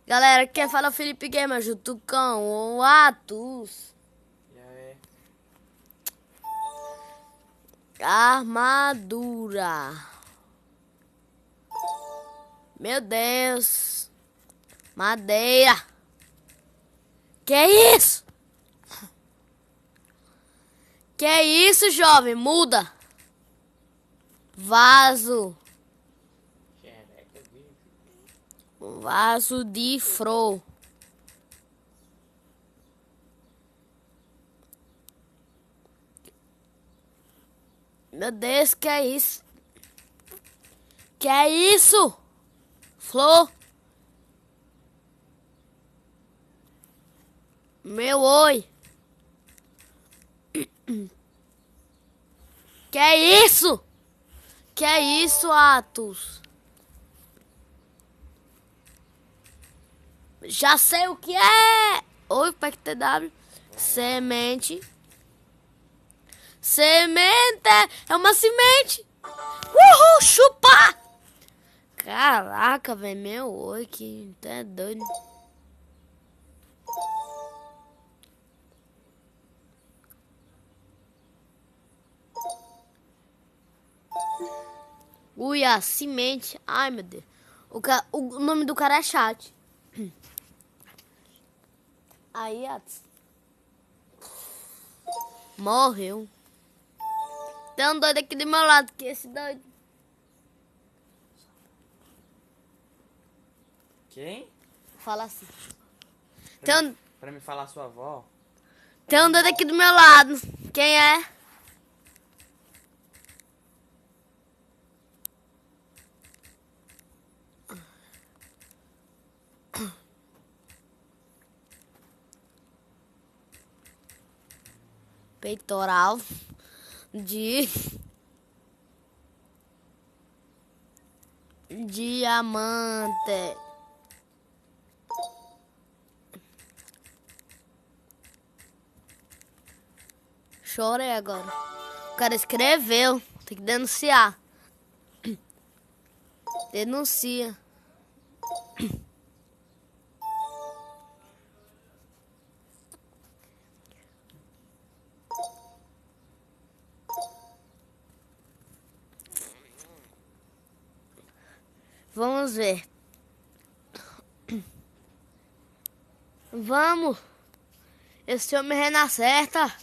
Galera, quem fala é o Felipe Gamer junto com o Atus. E aí? Armadura. Meu Deus. Madeira. Que isso? Que isso, jovem? Muda. Vaso. Xereca, bicho. Vaso de flor. Meu Deus, que é isso? Que é isso? Flor? Meu oi. Que é isso? Que é isso, Atos? Já sei o que é. Oi, PECTW. Semente. Semente. É uma semente. Uhul, chupa. Caraca, velho. Meu oi, que é doido. Ui, a semente. Ai, meu Deus. O nome do cara é chat. Aí, Atos. Morreu. Tem um doido aqui do meu lado, que esse doido. Quem? Fala assim. Pra me falar sua avó? Tem um doido aqui do meu lado. Quem é? Peitoral de diamante. Chorei agora. O cara escreveu. Tem que denunciar. Denuncia. Vamos ver. Vamos. Esse homem renacerta.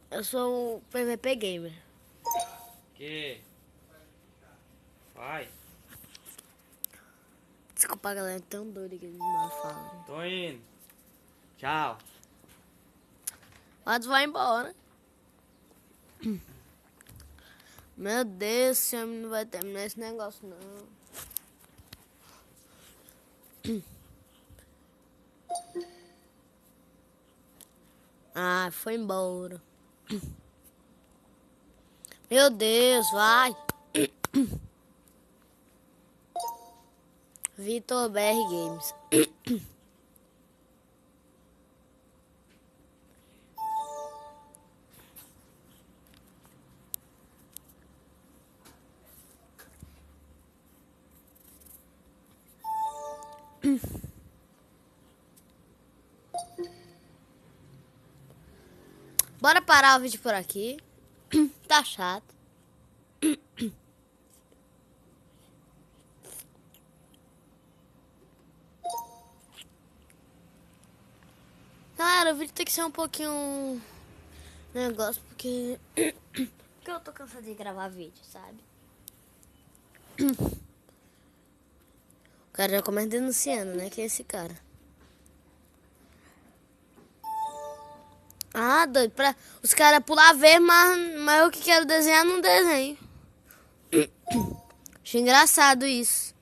Eu sou o PVP Gamer. Que? Vai. Desculpa, galera. É tão doido que eles não falam. Tô indo. Tchau. Mas vai embora. Meu Deus, esse homem não vai terminar esse negócio, não. Ah, foi embora. Meu Deus, vai. Vitor BR Games. Bora parar o vídeo por aqui. Tá chato. Galera, o vídeo tem que ser um pouquinho negócio, porque eu tô cansado de gravar vídeo, sabe? O cara já começa denunciando, né? Que é esse cara. Ah, doido, pra os caras pular ver, mas eu que quero desenhar não desenho. Acho engraçado isso.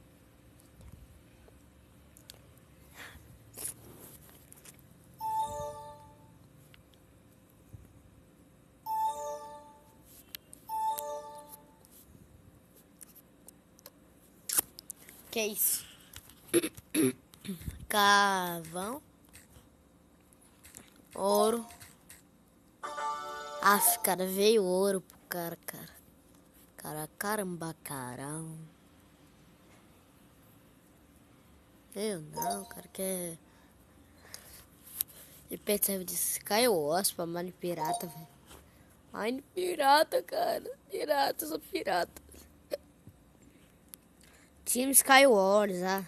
Que é isso? Carvão. Ouro. Aff, cara, veio ouro pro cara, cara. Cara, caramba, carão. Eu não, cara, que é... IP serve de Skywars pra Mine Pirata, velho. Mine Pirata, cara. Pirata, eu sou pirata. Team Skywars, ah.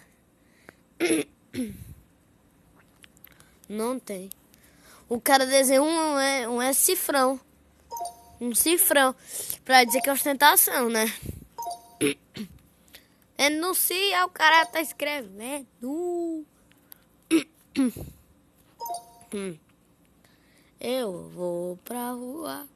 Não tem. O cara desenhou um cifrão. Um cifrão. Pra dizer que é ostentação, né? Enuncia, o cara tá escrevendo. Eu vou pra rua.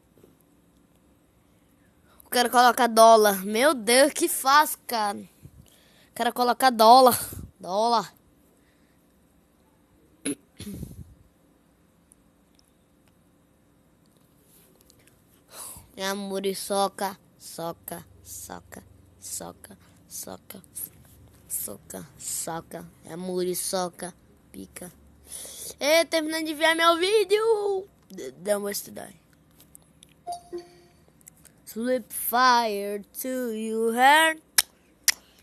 O cara coloca dólar. Meu Deus, que fácil, cara. O cara coloca dólar. Dólar. É a muriçoca. Soca, soca, soca, soca, soca, soca. É a muriçoca. Pica. E terminando de ver meu vídeo. Dá uma estudar. Slip fire to your hair.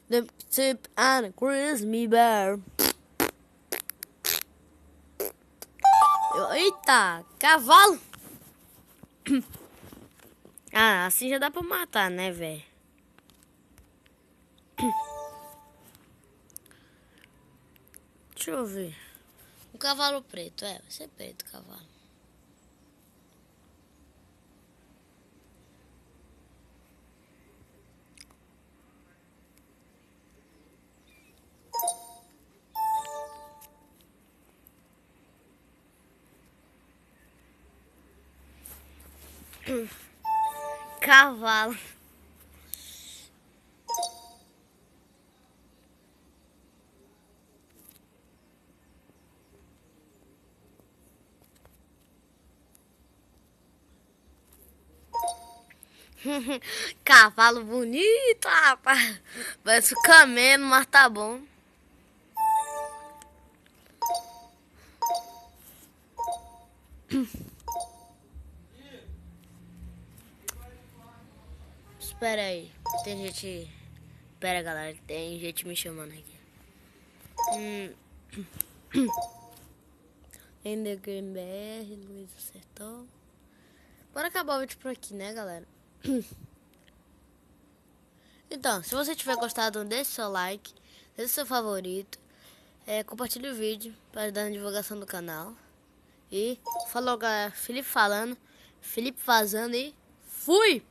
The tip and a crispy bear. Eita, cavalo. Ah, assim já dá pra matar, né, velho? Deixa eu ver. Um cavalo preto, vai ser preto o cavalo. Cavalo. Cavalo bonito, rapaz. Parece o camelo, mas tá bom. Espera aí. Tem gente... Espera, galera. Tem gente me chamando aqui. Ender Game BR, Luiz acertou. Bora acabar o vídeo por aqui, né, galera? Então, se você tiver gostado, deixe seu like, deixe seu favorito, compartilhe o vídeo para ajudar na divulgação do canal. E falou, galera. Felipe falando, Felipe vazando e fui!